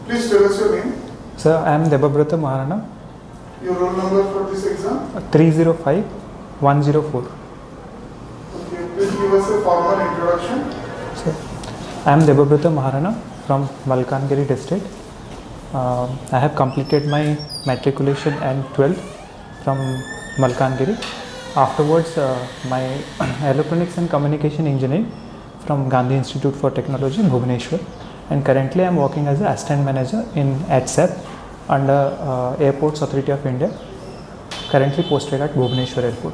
Please tell us your name. Sir, I am Debabrata Maharana. Your roll number for this exam? 305104. Okay, please give us a formal introduction. Sir, I am Debabrata Maharana from Malkangiri district. I have completed my matriculation and 12th from Malkangiri. Afterwards, my electronics and communication engineering from Gandhi Institute for Technology, Bhubaneswar. And currently I am working as an assistant manager in ATSAP under Airports Authority of India. Currently posted at Bhubaneswar Airport.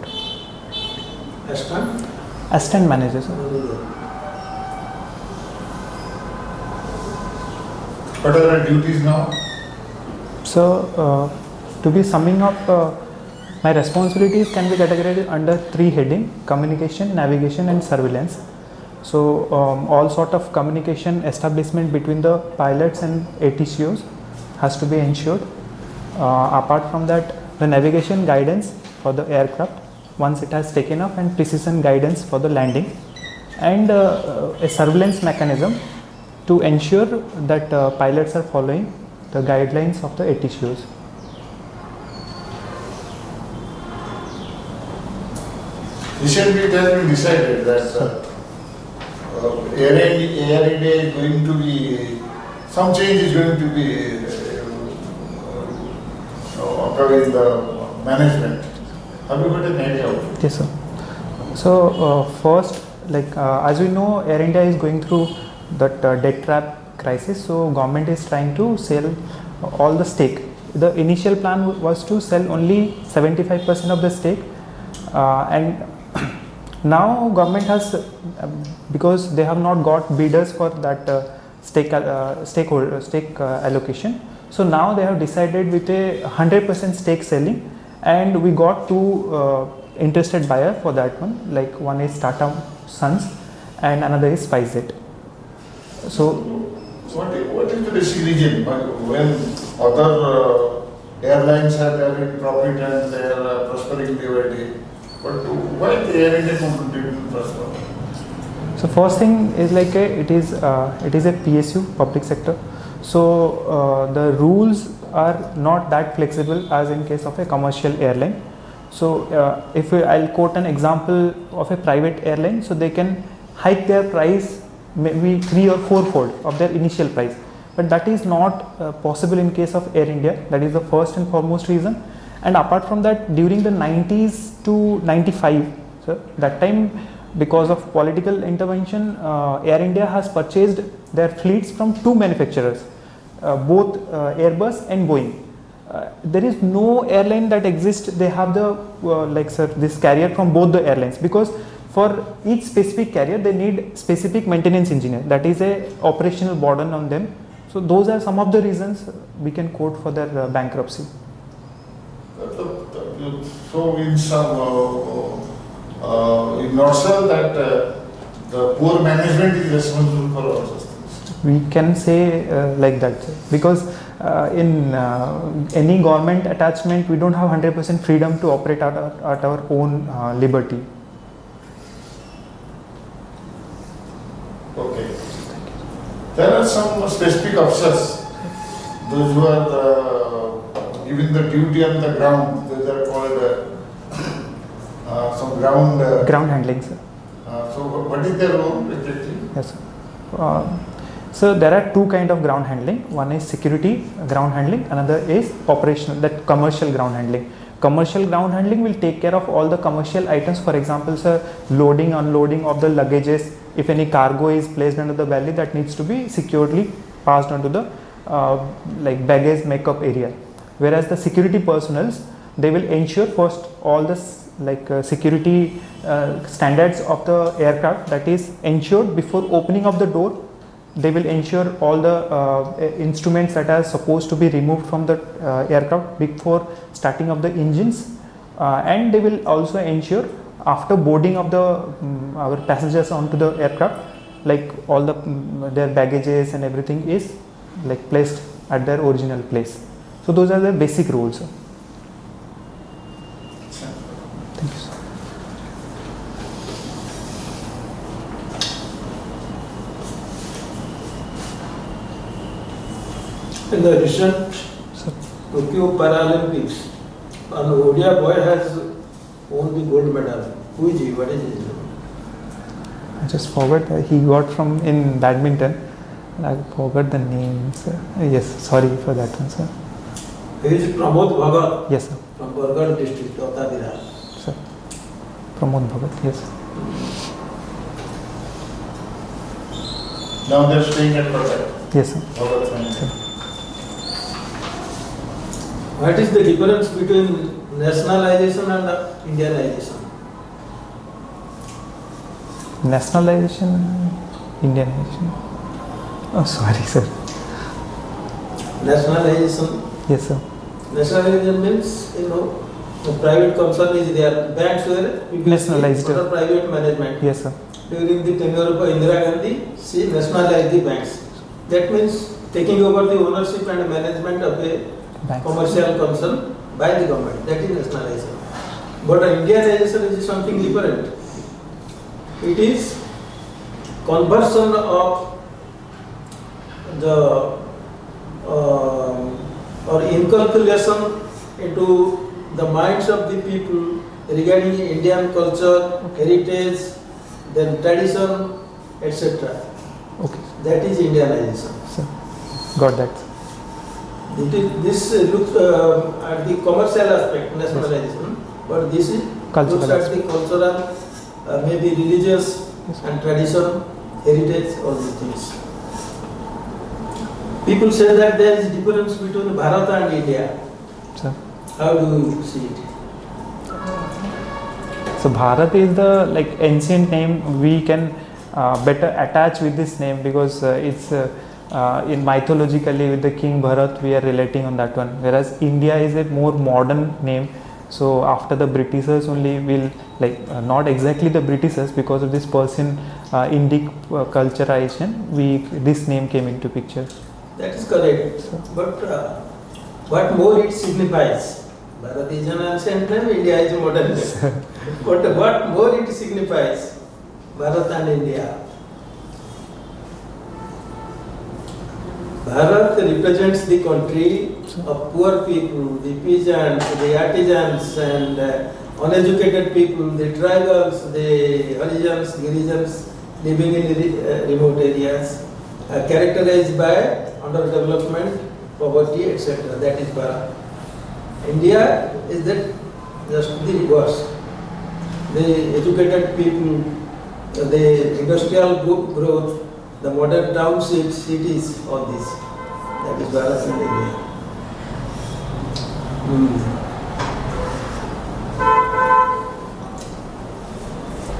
Assistant? Assistant manager, sir. What are the duties now? So, to be summing up, my responsibilities can be categorized under 3 headings: communication, navigation and surveillance. So, all sort of communication establishment between the pilots and ATCOs has to be ensured. Apart from that, the navigation guidance for the aircraft once it has taken off, and precision guidance for the landing, and a surveillance mechanism to ensure that pilots are following the guidelines of the ATCOs. Recently it has been decided that Air India is going to be, some change is going to be occurring in the management. Have you got an idea of it? Yes, sir. So, first, as we know, Air India is going through that debt trap crisis. So, government is trying to sell all the stake. The initial plan was to sell only 75% of the stake, and now government has, because they have not got bidders for that stake allocation. So now they have decided with a 100% stake selling, and we got 2 interested buyer for that one. Like one is Tata Sons and another is SpiceJet. So what is the basic reason when other airlines have their profit and they are prospering day by day? But why the Air India didn't prosper? So first thing is it is a PSU, public sector. So the rules are not that flexible as in case of a commercial airline. So if I'll quote an example of a private airline, so they can hike their price maybe 3 or 4 fold of their initial price, but that is not possible in case of Air India. That is the first and foremost reason. And apart from that, during the 90s to 95, so that time, because of political intervention, Air India has purchased their fleets from 2 manufacturers, both Airbus and Boeing. There is no airline that exists, they have the this carrier from both the airlines, because for each specific carrier they need specific maintenance engineer. That is a operational burden on them. So those are some of the reasons we can quote for their bankruptcy. So in some in nutshell that the poor management is responsible for all such things. We can say like that, because in any government attachment we don't have 100% freedom to operate at our own liberty. Okay. There are some specific officers, those who are giving the duty on the ground. Those are called some ground handling, sir. So what is their role exactly? Yes, sir. So there are 2 kind of ground handling. One is security ground handling, another is operational, that commercial ground handling. Commercial ground handling will take care of all the commercial items. For example, sir, loading, unloading of the luggages. If any cargo is placed under the belly, that needs to be securely passed onto the baggage makeup area. Whereas the security personnel, they will ensure first all the security standards of the aircraft, that is ensured before opening of the door. They will ensure all the instruments that are supposed to be removed from the aircraft before starting of the engines, and they will also ensure after boarding of the our passengers onto the aircraft, all the their baggages and everything is placed at their original place. So those are the basic rules, sir. Thank you, sir. In the recent Sir. Tokyo Paralympics, an Odia boy has won the gold medal. Who is he? What is his name? I just forgot he got from in badminton. I forgot the name, sir. Yes, sorry for that one, sir. He is Pramod Bhagat Yes, sir. from Bargarh district, Dattadira. Sir. Pramod Bhagat. Yes. Now they're staying at Kolkata. Yes, sir. Oh, that's fine. What is the difference between nationalization and Indianization? Nationalization, Indianization. Oh, sorry, sir. Nationalization. Yes, sir. Nationalization means, the private concern is there. Banks were Nationalized. under private management. Yes, sir. During the tenure of Indira Gandhi, she nationalized the banks. That means taking over the ownership and management of a Banks. commercial concern by the government. That is nationalization. But Indianization is something different. It is conversion of the or inculcation into the minds of the people regarding Indian culture, heritage, then tradition, etc. Okay, That is Indianization. sir. Got that. This looks at the commercial aspect, nationalization, but this is Cultural looks at the cultural, maybe religious Yes. and tradition, heritage, all these things. People say that there is difference between Bharat and India. Sir. How do you see it? So Bharat is the ancient name we can better attach with this name because it's in mythologically with the King Bharat we are relating on that one. Whereas India is a more modern name. So after the Britishers only will not exactly the Britishers because of this Persian Indic culturization this name came into picture. That is correct. But what more it signifies? Bharat is an ancient name, India is a modern name. But what more it signifies? Bharat and India. Bharat represents the country of poor people, the peasants, the artisans and uneducated people, the tribals, the Harijans, Girijans living in remote areas, characterized by underdevelopment, poverty, etc. That is Bharat. India is that just the reverse. The educated people, the industrial growth, the modern townships, cities, all this. That is Bharat and India.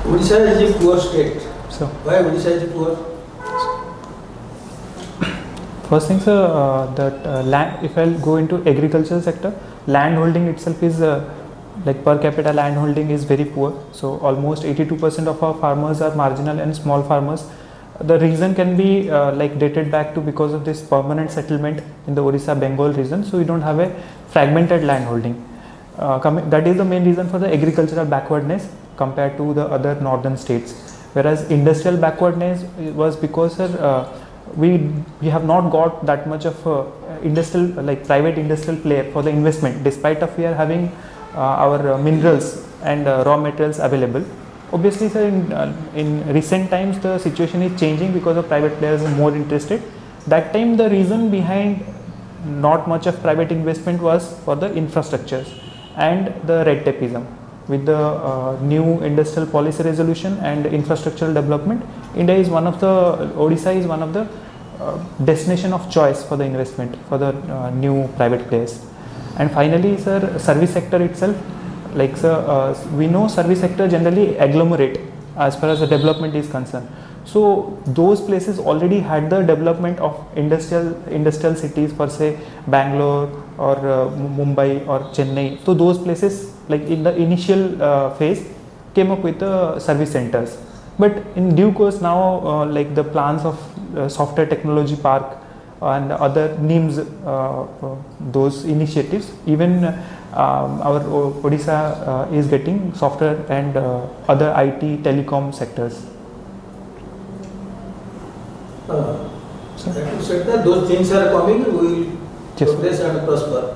Odisha is a poor state. So Why Odisha is poor? first thing, sir, that land. If I'll go into agricultural sector, land holding itself is per capita land holding is very poor. So almost 82% of our farmers are marginal and small farmers. The reason can be dated back to because of this permanent settlement in the Orissa Bengal region. So we don't have a fragmented land holding. That is the main reason for the agricultural backwardness compared to the other northern states. Whereas industrial backwardness was because we have not got that much of industrial private industrial player for the investment, despite of we are having our minerals and raw materials available. Obviously, sir, in recent times the situation is changing because of private players are more interested. That time the reason behind not much of private investment was for the infrastructures and the red tapeism. With the new industrial policy resolution and infrastructural development, Odisha is one of the destination of choice for the investment for the new private players. And finally, sir, service sector itself, we know service sector generally agglomerate as far as the development is concerned. So those places already had the development of industrial cities per se, Bangalore or Mumbai or Chennai. So those places in the initial phase came up with the service centers. But in due course now the plans of software technology park and other NIMS, those initiatives, even our Odisha is getting software and other IT telecom sectors. That said that those things are coming, we will Yes. progress and prosper.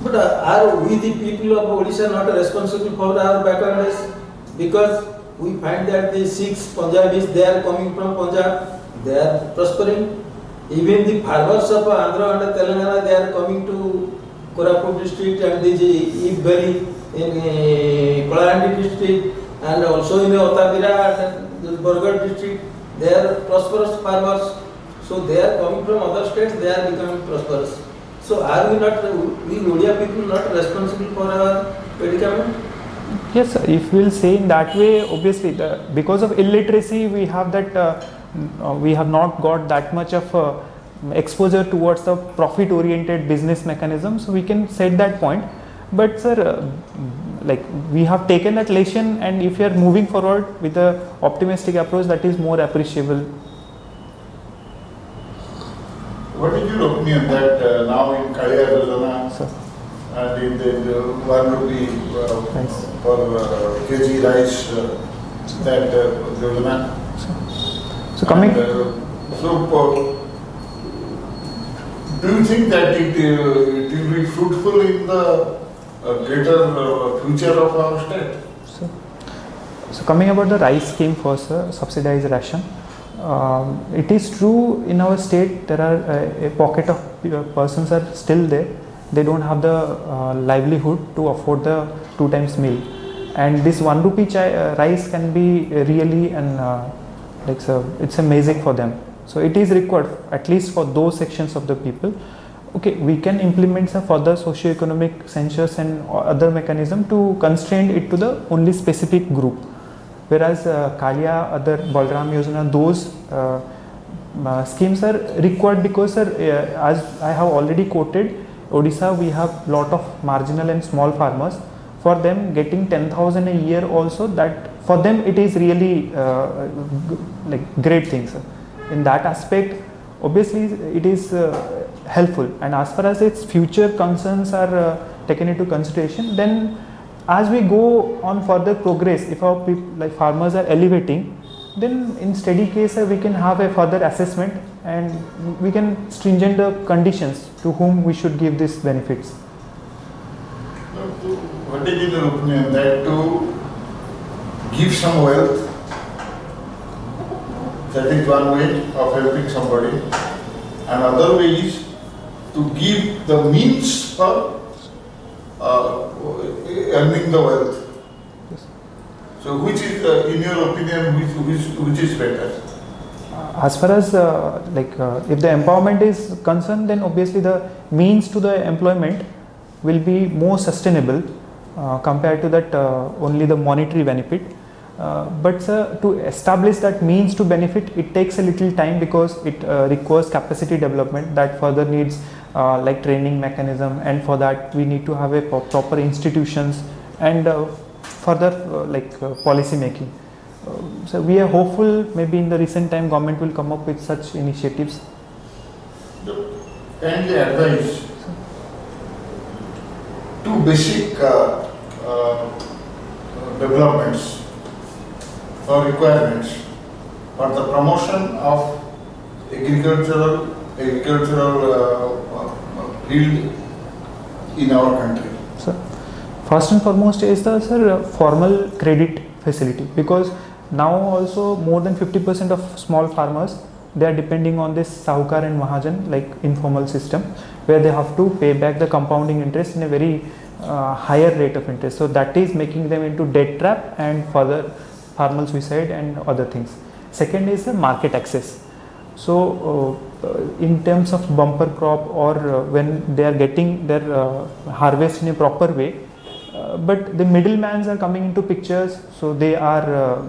But are we the people of Odisha not responsible for our backwardness? Because we find that the Sikhs, Punjabis, they are coming from Punjab, they are prospering. Even the farmers of Andhra and Telangana, they are coming to Koraput district and the East Valley in Kolahandi district and also in Otavira and the Bargarh district. They are prosperous farmers. So they are coming from other states, they are becoming prosperous. So are we not, we Odia people not responsible for our predicament? Yes, sir. If we'll say in that way, obviously, because of illiteracy, we have that we have not got that much of exposure towards the profit-oriented business mechanism. So we can set that point. But sir, like we have taken that lesson, and if we are moving forward with a optimistic approach, that is more appreciable. What is your opinion that now in Kaliya Yojana Sir. and in the 1 rupee Rice. for kg rice that Yojana? So coming. Do you think that it will be fruitful in the greater future of our state? So coming about the rice scheme first, sir, subsidized ration. It is true in our state there are a pocket of persons are still there. They don't have the livelihood to afford the 2 times meal, and this 1 rupee rice can be really it's a magic for them. So it is required at least for those sections of the people. Okay, we can implement some further socio-economic censures and other mechanism to constrain it to the only specific group. Whereas Kaliya, other Balram Yojana, those schemes are required because sir, as I have already quoted, Odisha we have lot of marginal and small farmers. For them getting 10,000 a year also, that for them it is really like great thing, sir. In that aspect, obviously it is helpful, and as far as its future concerns are taken into consideration, then as we go on further progress, if our like farmers are elevating, then in steady case we can have a further assessment and we can stringent the conditions to whom we should give these benefits. What is your opinion that to give some wealth, that is one way of helping somebody, and other way is to give the means for earning the wealth. Yes. So which is, in your opinion, which is better? As far as if the empowerment is concerned, then obviously the means to the employment will be more sustainable compared to that only the monetary benefit. But to establish that means to benefit, it takes a little time because it requires capacity development that further needs like training mechanism, and for that we need to have a proper institutions and further policy making. So we are hopeful maybe in the recent time government will come up with such initiatives. Kindly advise two basic developments or requirements for the promotion of agricultural field in our country. So first and foremost is the formal credit facility, because now also more than 50% of small farmers, they are depending on this Sahukar and Mahajan like informal system, where they have to pay back the compounding interest in a very higher rate of interest. So that is making them into debt trap and further farmer suicide and other things. Second is the market access. So in terms of bumper crop or when they are getting their harvest in a proper way, but the middlemans are coming into pictures, so they are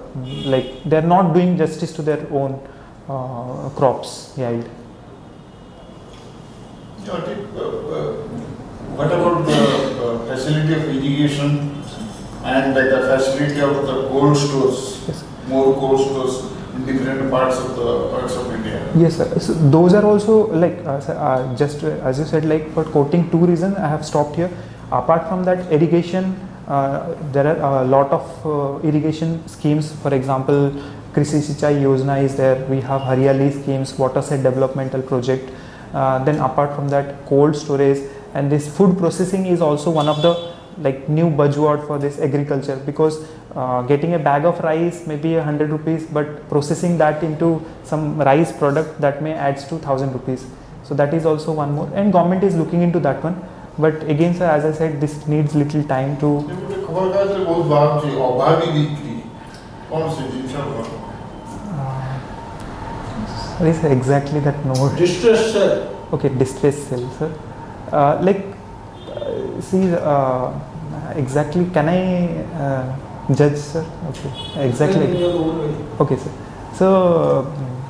they are not doing justice to their own crops yield. What about the facility of irrigation and the facility of the cold stores? Yes. More cold stores in different parts of India. Yes, sir. So those are also just as you said, like for quoting two reasons, I have stopped here. Apart from that, irrigation, there are a lot of irrigation schemes. For example, Krishi Sinchai Yojana is there. We have Hariyali schemes, watershed developmental project. Then apart from that, cold storage and this food processing is also one of the like new buzzword for this agriculture, because getting a bag of rice may be 100 rupees, but processing that into some rice product that may adds to 1000 rupees. So that is also one more, and government is looking into that one. But again sir, as I said, this needs little time to खबर कागज बहुत भाग थी अभावी बिक्री कौन से जिनसे what is exactly that note? Distress sell. Okay, distress sale, sir. See, exactly, can I judge, sir? Okay, exactly. In your own way. Okay, sir. So,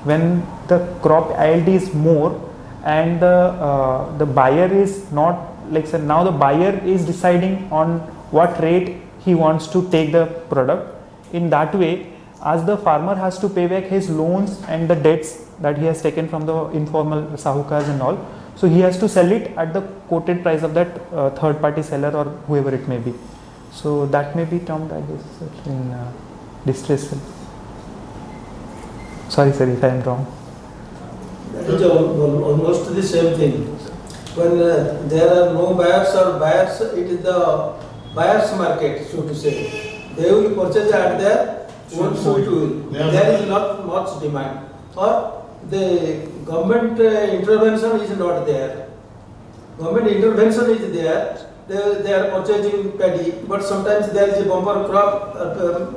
when the crop yield is more and the buyer is not, like, sir, now the buyer is deciding on what rate he wants to take the product. In that way, as the farmer has to pay back his loans and the debts that he has taken from the informal sahukars and all, so he has to sell it at the quoted price of that third party seller or whoever it may be. So that may be termed as in distress sale. Sorry sir if I am wrong. That is almost the same thing. When there are no buyers or buyers, it is the buyer's market, so to say. They will purchase at their own suit. There is not much demand. Or the government intervention is not there. Government intervention is there. They are purchasing paddy, but sometimes there is a bumper crop.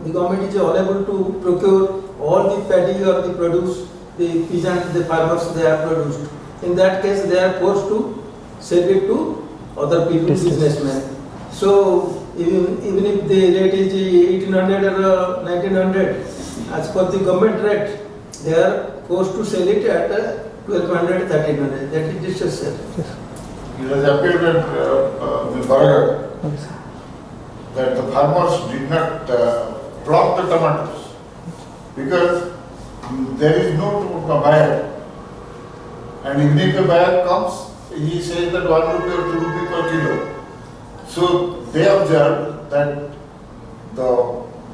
The government is unable to procure all the paddy or the produce, the peasants, the farmers they are produced. In that case, they are forced to sell it to other people, businessmen. So even if the rate is 1800 or 1900, as per the government rate, they are forced to sell it at 1200, 1300. That is distress sale. It has appeared at Baragarh that the farmers did not plot the tomatoes because there is no buyer. And even if a buyer comes, he says that 1 rupee or 2 rupee per kilo. So they observed that the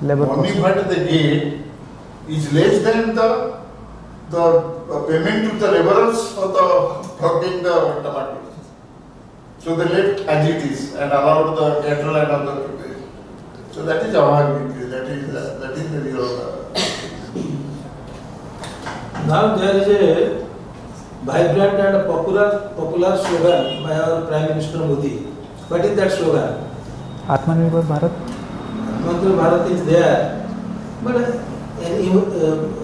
money that they get is less than the payment to the laborers for the plucking the tomatoes. So they left as it is and allowed the cattle and other to pay. So that is Avagi, that is the real. Now there is a vibrant and popular slogan by our Prime Minister Modi. What is that slogan? Atmanirbhar Bharat. Atmanirbhar Bharat is there, but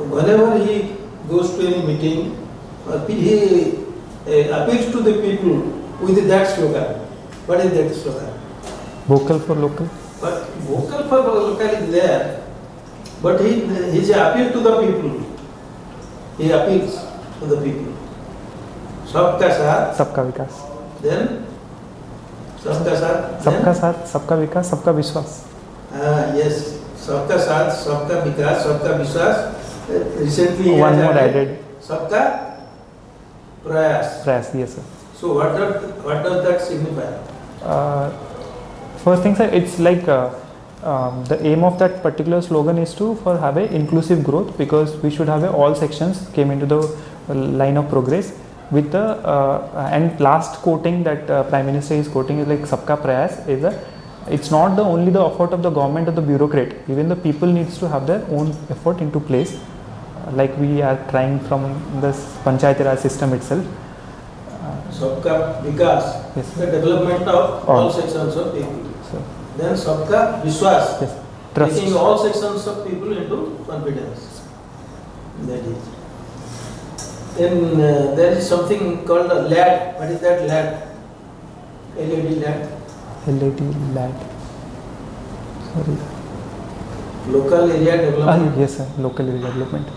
whenever he goes to any meeting, he appeals to the people with that slogan. What is that slogan? Vocal for local. But vocal for local is there, but he appeals to the people. He appeals to the people. Sabka Saath. Sabka Vikas. Then Sabka Saath. Sabka Saath, Sabka Vikas, Sabka Vishwas. Yes. Sabka Saath, Sabka Vikas, Sabka Vishwas. Recently one more added. Sabka Prayas. Prayas, yes sir. So what does that signify? First thing sir, it's like the aim of that particular slogan is to have a inclusive growth, because we should have all sections came into the line of progress with the and last quoting that Prime Minister is quoting is like Sabka Prayas is it's not the only the effort of the government or the bureaucrat, even the people needs to have their own effort into place, like we are trying from this Panchayati Raj system itself. Sabka Vikas, yes, the development of all sections of people. Sir. Then Sabka Vishwas, yes, trust. taking all sections of people into confidence. That is. Then there is something called a LAD. What is that LAD? LED LAD. LED LAD. Sorry. Local area development. Yes sir, local area development.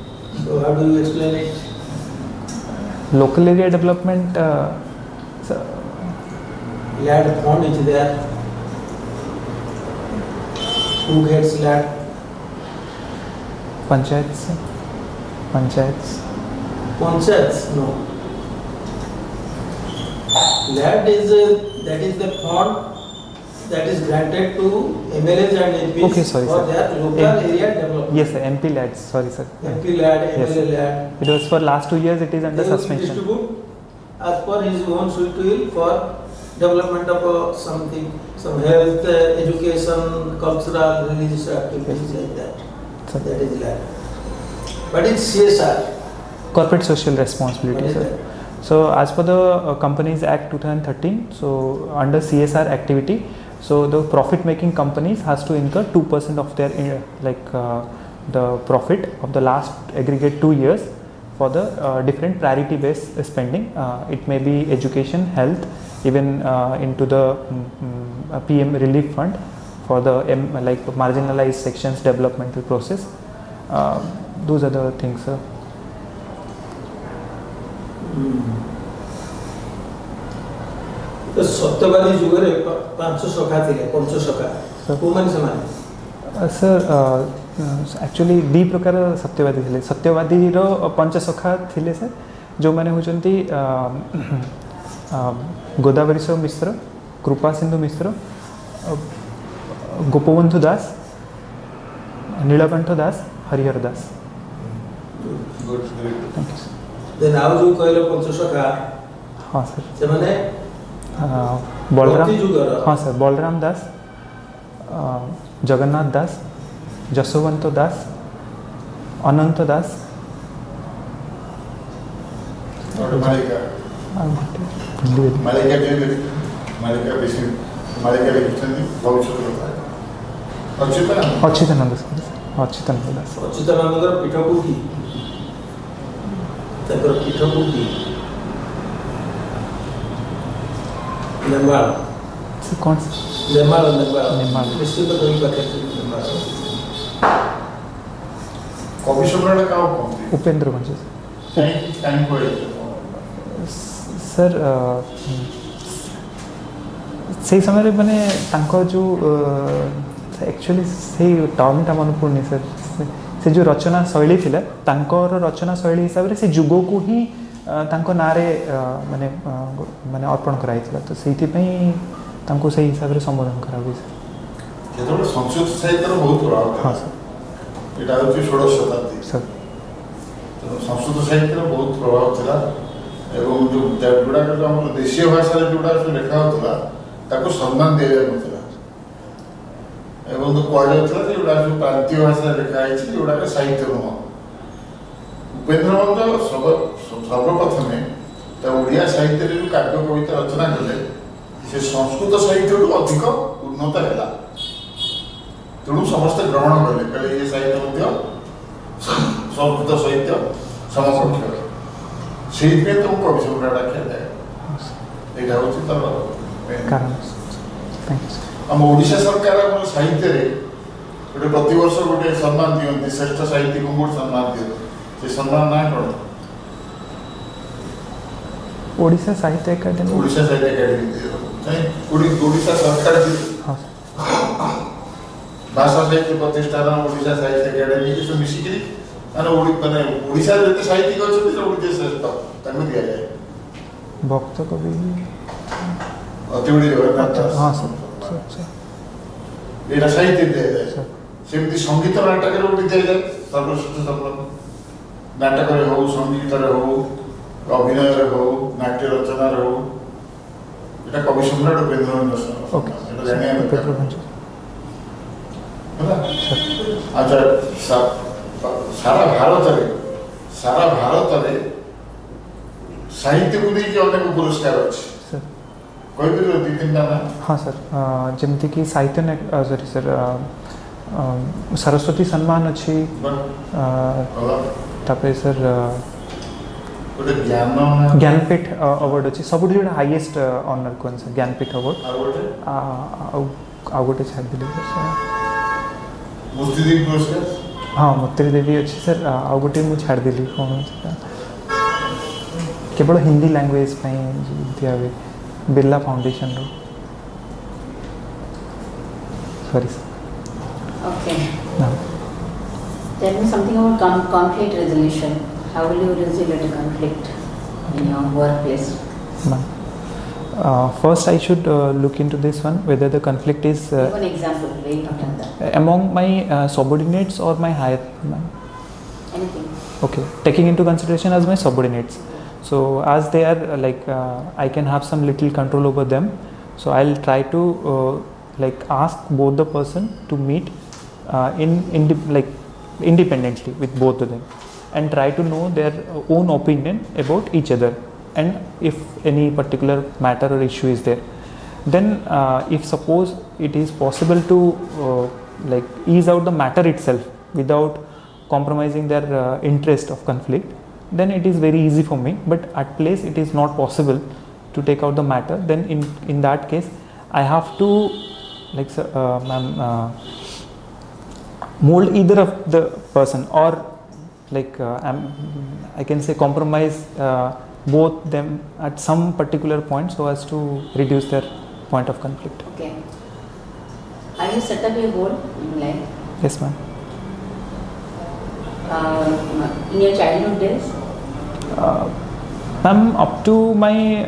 So how do you explain it? Local area development, LAD fund is there. Who gets LAD? Panchayats. Panchayats. Panchayats? No. LAD is that is the fund that is granted to MLAs and MPs Okay, sorry, for sir. their local area development. Yes sir, MP LADs. Sorry sir. MP LAD, Yes. MLA LAD. It was for last 2 years. It is under They will suspension. distribute as per his own sweet will for development of something, some health, education, cultural, religious activities like that. Sir. That is like. But it's CSR. Corporate social responsibility, What is sir. that? So as per the Companies Act 2013, so under CSR activity, so the profit making companies has to incur 2% of their the profit of the last aggregate 2 years for the different priority based spending. It may be education, health, even into the PM relief fund for the marginalized sections developmental process. Those are the things, sir. तो सत्यवादी जुगरे पांच सखा थिले पंच सखा common समान sir actually the प्रकार सत्यवादी थिले सत्यवादी रो पंच सखा थिले सर जो माने होचंती Godavarish Mishra Kripasindhu Mishra Gopabandhu Das Nilakantha Das Harihar Das Good, great. Thank you sir then आउ जो कहलो पंच सखा हाँ सर से माने बलराम भक्ति जुगर हाँ सर बलराम दास जगन्नाथ दास जसवंत दास अनंत दास और मालिका मालिका देवी मालिका बेसी मालिका लिखिଛନ୍ତି भविष्य କଥା अच्युतानंद सर अच्युतानंद दास अच्युतानंदर पीठ कोठी तकर पीठ कोठी नेमाल सर कौन सा नेमाल नेमाल। निश्चित कोई बात है नेमाल कवि सम्राट काउ कोंती उपेंद्र भंज टाइम कोई सर से समय माने तांको जो एक्चुअली से टर्मटा मन पड़नी सर से जो रचना शैली थिला तांकर रचना शैली हिसाब रे से जुग को ही तांको नारे माने माने अर्पण कराइथिला तो सेति पई तांको सही हिसाब रे संबोधन कराबी सर ଯେତେବେଳେ ସଂସ୍କୃତ ସାହିତ୍ୟର ବହୁତ ପ୍ରଭାବ ଥିଲା। हाँ सर ଏଇଟା ହେଉଛି ଷୋଡ଼ଶ ଶତାବ୍ଦୀ सर ତେଣୁ ସଂସ୍କୃତ ସାହିତ୍ୟର ବହୁତ ପ୍ରଭାବ ଥିଲା ଏବଂ ଯେଉଁ ଗୁଡ଼ାକ ଯେଉଁ ଆମର ଦେଶୀୟ ଭାଷାରେ ଯେଉଁଗୁଡ଼ା ସବୁ ଲେଖା ହେଉଥିଲା ତାକୁ ସମ୍ମାନ ଦିଆଯାଉନଥିଲା ଏବଂ କୁହାଯାଉଥିଲା ଯେ ଏଗୁଡ଼ା ସବୁ ପ୍ରାନ୍ତୀୟ ଭାଷାରେ ଲେଖା ହେଇଛି ଏଗୁଡ଼ାକ ସାହିତ୍ୟ ନୁହଁ। ଉପେନ୍ଦ୍ର ଭଞ୍ଜ ସର୍ବପ୍ରଥମେ ତା ଓଡ଼ିଆ ସାହିତ୍ୟରେ ଯେଉଁ କାବ୍ୟ କବିତା ରଚନା କଲେ ସେ ସଂସ୍କୃତ ସାହିତ୍ୟଠୁ ଅଧିକ ଉନ୍ନତ ହେଲା ତେଣୁ ସମସ୍ତେ ଗ୍ରହଣ କଲେ କହିଲେ ଏ ସାହିତ୍ୟ ମଧ୍ୟ ସଂସ୍କୃତ ସାହିତ୍ୟ ସମକକ୍ଷ ସେଇଥିପାଇଁ ତ କବି ସମ୍ରାଟ ଆଖ୍ୟା ଯାଏ ଏଇଟା ହେଉଛି ତାର कारण थैंक यू सर ଆମ ଓଡ଼ିଶା ସରକାର ଆମର ସାହିତ୍ୟରେ ଗୋଟେ ପ୍ରତିବର୍ଷ ଗୋଟେ ସମ୍ମାନ ଦିଅନ୍ତି ଶ୍ରେଷ୍ଠ ସାହିତ୍ୟିକଙ୍କୁ ଗୋଟେ ସମ୍ମାନ ଦିଅନ୍ତି ସେ ସମ୍ମାନ ନାଁ କ'ଣ ओडिशा साहित्य एकेडमी ଓଡ଼ିଶା ସାହିତ୍ୟ ଏକାଡେମୀ ଓଡ଼ିଶା ସରକାର हाँ ଭାଷା ସାହିତ୍ୟ ପ୍ରତିଷ୍ଠାନ ଓଡ଼ିଶା ସାହିତ୍ୟ ଏକାଡେମୀ ଏସବୁ ମିଶିକିରି ମାନେ ଓଡ଼ିଶାରେ ଯେତେ ସାହିତ୍ୟିକ ଅଛନ୍ତି ସବୁଠୁ ଯିଏ ଶ୍ରେଷ୍ଠ ତାଙ୍କୁ ଦିଆଯାଏ भक्त कवि ଅତିବଡ଼ି ଜଗନ୍ନାଥ ଦାସ हाँ सर सर ଏଇଟା ସାହିତ୍ୟ ଦିଆଯାଏ सर ସେମିତି ସଙ୍ଗୀତ ନାଟକରେ ଗୋଟେ ଦିଆଯାଏ ସର୍ବଶ୍ରେଷ୍ଠ ସମ୍ମାନ ନାଟକରେ ହଉ ସଙ୍ଗୀତରେ ହଉ ଅଭିନୟରେ ହଉ ନାଟ୍ୟ ରଚନାରେ ହଉ ଏଇଟା କବି ସମ୍ରାଟ ଉପେନ୍ଦ୍ର ଭଞ୍ଜ ओके ଏଇଟା ଜାଣିବା उपेंद्र ଦରକାର भंज ହେଲା सर ଆଚ୍ଛା ସାରା ଭାରତରେ ସାହିତ୍ୟକୁ ନେଇକି ଅନେକ ପୁରସ୍କାର ଅଛି सर କହିପାରିବ ଦୁଇ ତିନିଟା ନା हाँ सर जमती कि साहित्य सॉरी सर सरस्वती सम्मान अच्छी तापर सर ଗୋଟେ ଜ୍ଞାନ ज्ञानपीठ अवार्ड अच्छी सब जो हाईएस्ट ऑनर कौन सर ज्ञानपीठ अवार्ड ଆଉ ଗୋଟେ आ गोटे छाड़ दिली सर ମୁକ୍ତିଦେବୀ ପୁରସ୍କାର हाँ मुत्री देवी अच्छी सर आ गोटे मुझे छाड़ दिली कौन केवल हिंदी लैंग्वेज दिया हुए बिरला फाउंडेशन रो सॉरी सर Okay. ना Tell me something about conflict resolution. How will you resolve a conflict in your workplace? ना first I should look into this one whether the conflict is Give an example where you have done that. among my subordinates or my higher man. Anything. Okay, taking into consideration as my subordinates. So as they are I can have some little control over them. So I'll try to ask both the person to meet independently with both of them, and try to know their own opinion about each other, and if any particular matter or issue is there, then if suppose it is possible to ease out the matter itself without compromising their interest of conflict, then it is very easy for me. But at place it is not possible to take out the matter, then in that case I have to mold either of the person, or I can say compromise both them at some particular point so as to reduce their point of conflict. Okay. Have you set up your goal in life? Yes, ma'am. In your childhood days? Ma'am, up to my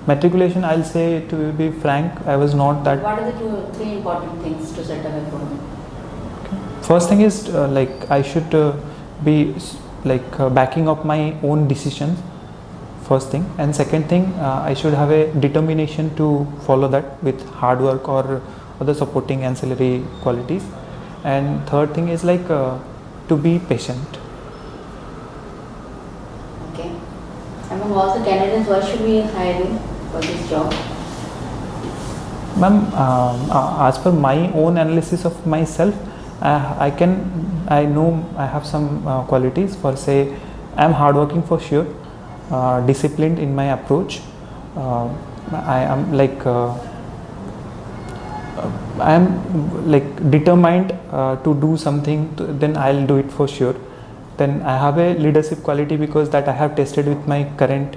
matriculation, I'll say, to be frank, I was not that. What are the 2 or 3 important things to set up a goal? First thing is I should be backing up my own decisions, first thing, and second thing, I should have a determination to follow that with hard work or other supporting ancillary qualities, and third thing is to be patient. Okay. Among all the candidates, why should we hire you for this job? Ma'am, as per my own analysis of myself, I know I have some qualities. For say, I am hardworking for sure, disciplined in my approach. I am determined to do something. Then I'll do it for sure. Then I have a leadership quality because that I have tested with my current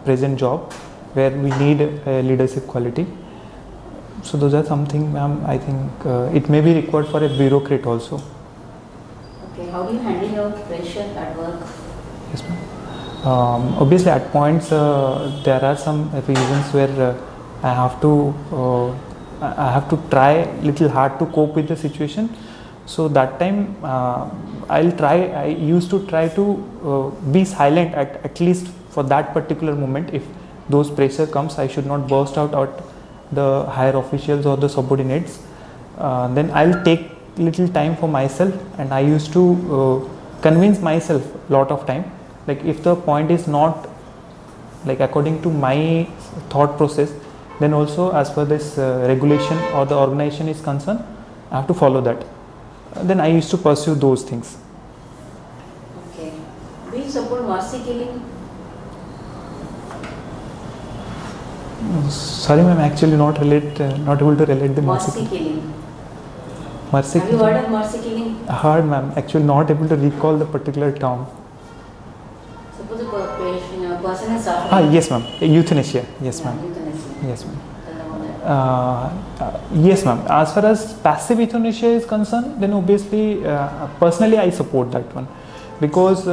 present job, where we need a leadership quality. So those are something, ma'am, I think it may be required for a bureaucrat also. Okay, how do you handle your pressure at work? Yes, ma'am. Obviously, at points there are some reasons where I have to try little hard to cope with the situation. So that time I used to try to be silent at least for that particular moment. If those pressure comes, I should not burst out at the higher officials or the subordinates. Then I'll take little time for myself, and I used to convince myself lot of time, if the point is not according to my thought process, then also as per this regulation or the organization is concerned, I have to follow that. Then I used to pursue those things. Okay. Do you support mercy killing? Sorry, ma'am, actually not able to relate the Mercy killing. Mercy Have you heard of mercy killing? Heard, ma'am. Actually not able to recall the particular term. Suppose a person is suffering. Yes, ma'am. Euthanasia. Yes, ma'am. Euthanasia. Yes, ma'am. Tell about that. Yes, ma'am. As far as passive euthanasia is concerned, then obviously, personally, I support that one, because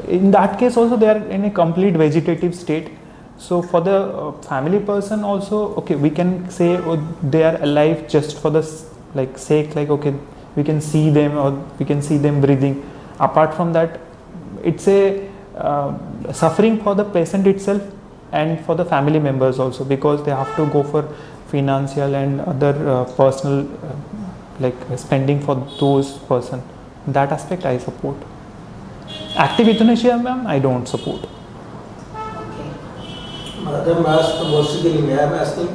in that case also they are in a complete vegetative state. So for the family person also, okay, we can say they are alive just for the sake, okay, we can see them or we can see them breathing. Apart from that, it's a suffering for the patient itself and for the family members also, because they have to go for financial and other personal spending for those person. That aspect I support. Active euthanasia, ma'am, I don't support. Madam asked mercy killing. I am asking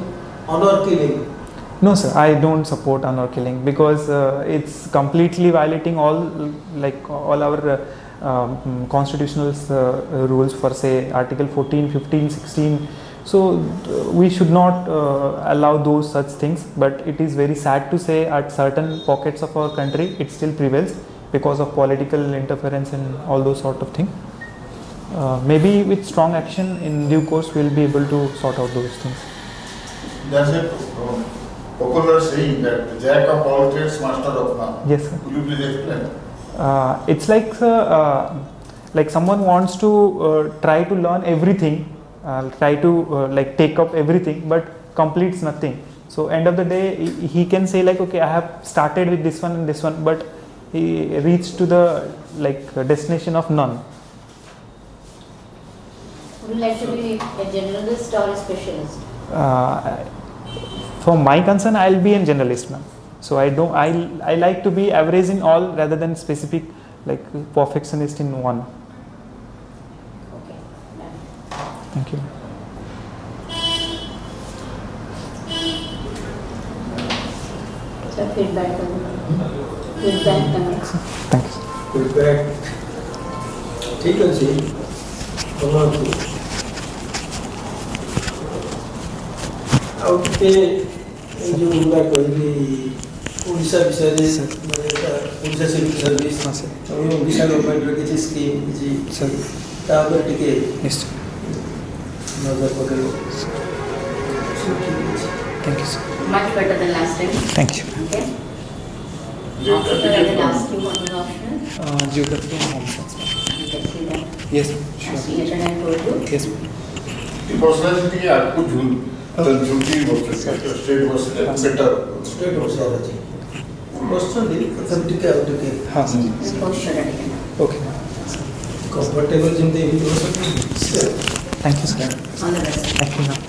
honor killing. No, sir, I don't support honor killing, because it's completely violating all our constitutional rules for say Article 14, 15, 16. So we should not allow those such things. But it is very sad to say at certain pockets of our country it still prevails because of political interference and all those sort of things. Maybe with strong action in due course we will be able to sort out those things. There's a popular saying that jack of all trades, master of none. Yes, sir. Could you please explain? It's like someone wants to try to learn everything, try to take up everything, but completes nothing. So end of the day he can say okay, I have started with this one and this one, but he reached to the destination of none. Would you like to be a generalist or a specialist? For my concern, I'll be a generalist, ma'am. So I like to be average in all rather than specific, like perfectionist in one. Okay. Thank you. So feedback comments. Thank you. Feedback ठीक ଅଛି ଭଲ ଅଛି ଆଉ ଟିକେ ଏଇ ଯେଉଁ ଗୁଡ଼ା କହିଲି ଓଡ଼ିଶା ବିଷୟରେ ଓଡ଼ିଶା ସିଭିଲ୍ ସର୍ଭିସ୍ ଏବଂ ଓଡ଼ିଶା ଗଭର୍ଣ୍ଣମେଣ୍ଟର କିଛି ସ୍କିମ୍ କିଛି ତା ଉପରେ ଟିକେ ନଜର ପକେଇବ Thank you, sir. Much better than last time. Thank you. Okay. After I will ask you what is optional. Geography and home science. You can see that. Yes, As sure. yesterday I told you. Yes. Personality आपको झूल झूठी state bus better state वर्षार ଅଛି ବସୁଛନ୍ତି ତଥାପି ଟିକେ ଆଉ ଟିକେ हाँ sir. This posture again. Okay. Comfortable ଯେମିତି Thank you, sir. All the best. Thank you, ma'am.